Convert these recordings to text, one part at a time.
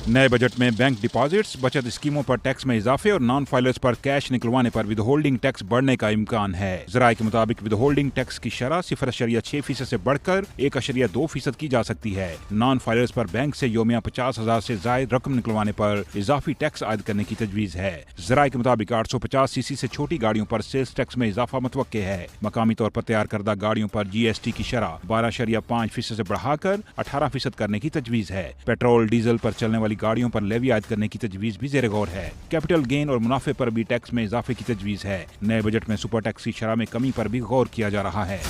नए बजट में bank deposits, बचत स्कीमों पर टैक्स में इजाफे और नॉन फाइलर्स पर कैश निकलवाने पर विदहोल्डिंग टैक्स बढ़ने का इम्कान है। जराये के मुताबिक विदहोल्डिंग टैक्स की शरह 0.6% से बढ़कर 1.2% की जा सकती है। नॉन फाइलर्स पर बैंक से योमिया 50,000 से जायद रकम निकलवाने पर इजाफी टैक्स आयद करने की तजवीज है। जराये के मुताबिक 850 सीसी से छोटी गाड़ियों पर सेल्स टैक्स में इजाफा मुतवक्के है। मकामी तौर पर तैयार करदा गाड़ियों पर GST की शरह 12.5% से बढ़ाकर 18% करने की तजवीज है। पेट्रोल डीजल पर चलने वाली गाड़ियों पर लेवी आयद करने की तजवीज भी जेर गौर है। कैपिटल गेन और मुनाफे पर भी टैक्स में इजाफे की तजवीज है। नए बजट में सुपर टैक्स की शरह में कमी पर भी गौर किया जा रहा है।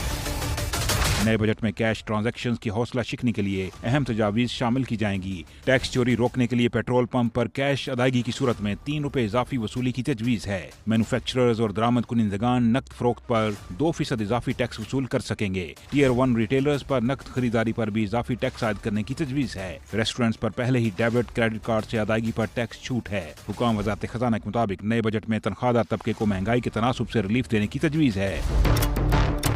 नए बजट में कैश ट्रांजैक्शंस की हौसला शिकनी के लिए अहम तजावीज शामिल की जाएंगी। टैक्स चोरी रोकने के लिए पेट्रोल पंप पर कैश अदायगी की सूरत में 3 रुपए इजाफी वसूली की तजवीज है। मैन्युफैक्चरर्स और दरामद कुनिंदगान नकद फरोख्त पर 2% इजाफी टैक्स वसूल कर सकेंगे। टियर 1 रिटेलर्स पर नकद खरीदारी पर भी इजाफी टैक्स आयद करने की तजवीज है। रेस्टोरेंट्स पर पहले ही डेबिट क्रेडिट कार्ड से अदायगी पर टैक्स छूट है। हुकाम वजारत खजाना के मुताबिक नए बजट में तनख्वाहदार तबके को महंगाई के तनासुब से रिलीफ देने की तजवीज है।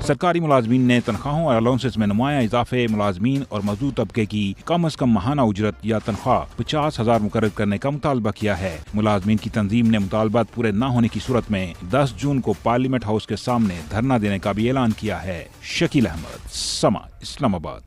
सरकारी मुलाजमीन ने तनख्वाहों और अलाउंसेस में नुमाया इजाफे, मुलाजमीन और मजदूर तबके की कम अज कम माहाना उजरत या तनख्वाह 50,000 मुकर्रर करने का मुतालबा किया है। मुलाजमीन की तंजीम ने मुतालबात पूरे न होने की सूरत में 10 जून को पार्लियामेंट हाउस के सामने धरना देने का भी ऐलान किया है। शकील अहमद, समा, इस्लामाबाद।